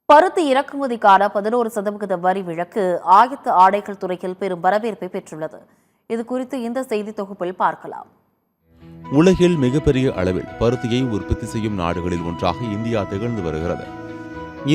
பருத்தி இறக்குமதிக்கான 11% வரி விலக்கு ஆயத்த ஆடைகள் துறையில் பெரும் வரவேற்பை பெற்றுள்ளது. இதுகுறித்து இந்த செய்தி தொகுப்பில் பார்க்கலாம். உலகில் மிகப்பெரிய அளவில் பருத்தியை உற்பத்தி செய்யும் நாடுகளில் ஒன்றாக இந்தியா திகழ்ந்து வருகிறது.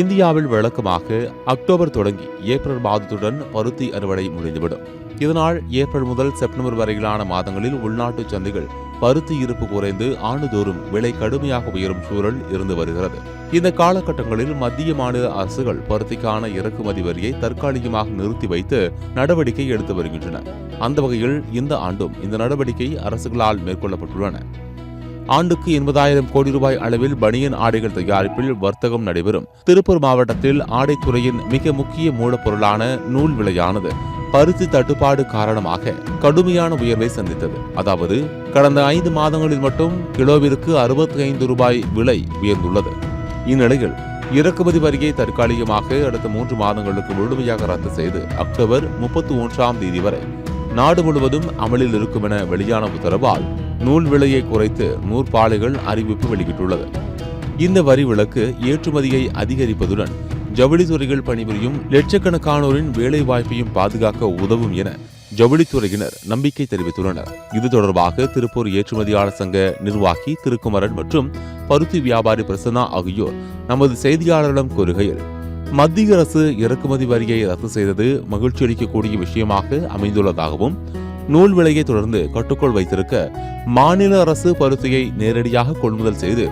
இந்தியாவில் வழக்கமாக அக்டோபர் தொடங்கி ஏப்ரல் மாதத்துடன் பருத்தி அறுவடை முடிந்துவிடும். இதனால் ஏப்ரல் முதல் செப்டம்பர் வரையிலான மாதங்களில் உள்நாட்டு சந்தைகள் பருத்தி இருப்பு குறைந்து ஆண்டுதோறும் விலை கடுமையாக உயரும் சூழல் இருந்து வருகிறது. இந்த காலகட்டங்களில் மத்திய மாநில அரசுகள் பருத்திக்கான இறக்குமதி வரியை தற்காலிகமாக நிறுத்தி வைத்து நடவடிக்கை எடுத்து வருகின்றன. அந்த வகையில் இந்த ஆண்டும் இந்த நடவடிக்கை அரசுகளால் மேற்கொள்ளப்பட்டுள்ளன. ஆண்டுக்கு 80,000 கோடி ரூபாய் அளவில் பனியன் ஆடைகள் தயாரிப்பில் வர்த்தகம் நடைபெறும் திருப்பூர் மாவட்டத்தில் ஆடைத்துறையின் மிக முக்கிய மூலப்பொருளான நூல் விலையானது பருத்தி தட்டுப்பாடு காரணமாக கடுமையான உயர்வை சந்தித்தது. அதாவது கடந்த 5 மாதங்களில் மட்டும் கிலோவிற்கு 65 ரூபாய் விலை உயர்ந்துள்ளது. இந்நிலையில் இறக்குமதி வரியை தற்காலிகமாக அடுத்த 3 மாதங்களுக்கு முழுமையாக ரத்து செய்து அக்டோபர் 31ஆம் தேதி வரை நாடு முழுவதும் அமலில் இருக்கும் என வெளியான உத்தரவால் நூல் விலையை குறைத்து நூற்பாலைகள் அறிவிப்பு வெளியிட்டுள்ளது. இந்த வரி விலக்கு ஏற்றுமதியை அதிகரிப்பதுடன் ஜவுளித்துறையில் பணிபுரியும் லட்சக்கணக்கானோரின் வேலை வாய்ப்பையும் பாதுகாக்க உதவும் என ஜவுளித்துறையினர் நம்பிக்கை தெரிவித்துள்ளனர். இது தொடர்பாக திருப்பூர் ஏற்றுமதியாளர் சங்க நிர்வாகி திருக்குமரன் மற்றும் பருத்தி வியாபாரி பிரசன்னா ஆகியோர் நமது செய்தியாளரிடம் கூறுகையில், மத்திய அரசு இறக்குமதி வரியை ரத்து செய்தது மகிழ்ச்சி அளிக்கக்கூடிய விஷயமாக அமைந்துள்ளதாகவும், நூல் விலையை தொடர்ந்து கட்டுக்குள் வைத்திருக்க மாநில அரசு பருத்தியை நேரடியாக கொள்முதல் செய்து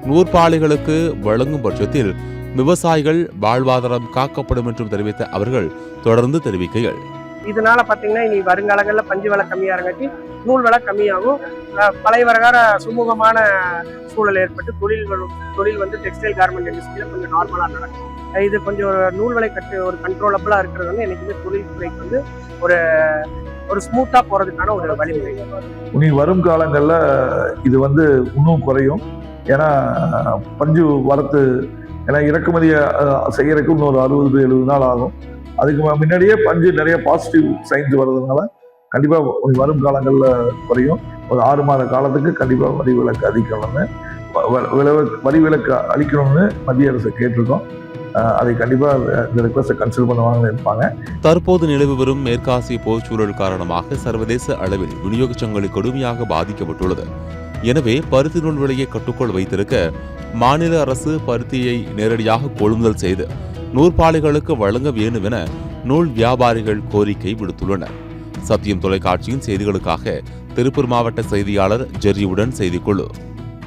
நூற்பாலைகளுக்கு வழங்கும் பட்சத்தில் விவசாயிகள் வாழ்வாதாரம் காக்கப்படும் என்றும் தெரிவித்த அவர்கள் தொடர்ந்து தெரிவிக்கையில், இதனால பாத்தீங்கன்னா இனி வருங்காலங்களில் பஞ்சு விலை கம்மியாகிறங்காட்டி நூல் விலை கம்மியாகும். பழைய வரகார சுமூகமான சூழல் ஏற்பட்டு தொழில் வந்து டெக்ஸ்டைல் கார்மெண்ட் இண்டஸ்ட்ரியில கொஞ்சம் நார்மலாக நடக்கும். இது கொஞ்சம் நூல் விலை ஒரு கண்ட்ரோலபிளா இருக்கிறது வந்து என்னைக்குமே தொழில்துறைக்கு வந்து ஒரு ஸ்மூத்தா போறதுக்கான ஒரு வழிமுறை. இனி வரும் காலங்கள்ல இது வந்து இன்னும் குறையும். ஏன்னா பஞ்சு வரத்து ஏன்னா இறக்குமதியை செய்யறதுக்கு இன்னொரு 60-70 நாள் ஆகும். அதுக்கு முன்னாடியே பஞ்சு நிறைய பாசிட்டிவ் சைன்ஸ் வர்றதுனால கண்டிப்பா வரும் காலங்கள்ல குறையும். ஒரு 6 மாத காலத்துக்கு கண்டிப்பா வரி விலக்கு அளிக்கணும்னு வரி விலக்கு அளிக்கணும்னு மத்திய அரசு கேட்டிருக்கோம். அதை கண்டிப்பா இந்த ரிக்வெஸ்ட்டை கன்சிடர் பண்ணுவாங்கன்னு இருப்பாங்க. தற்போது நிலவு வரும் மேற்காசிய போர்ச்சூழல் காரணமாக சர்வதேச அளவில் விநியோக சங்கிலி கடுமையாக பாதிக்கப்பட்டுள்ளது. எனவே பருத்தி நூல் விலையை கட்டுக்குள் வைத்திருக்க மாநில அரசு பருத்தியை நேரடியாக கொள்முதல் செய்து நூற்பாலைகளுக்கு வழங்க வேண்டும் என நூல் வியாபாரிகள் கோரிக்கை விடுத்துள்ளனர். சத்தியம் தொலைக்காட்சியின் செய்திகளுக்காக திருப்பூர் மாவட்ட செய்தியாளர் ஜெர்ரியுடன் செய்திக்குழு.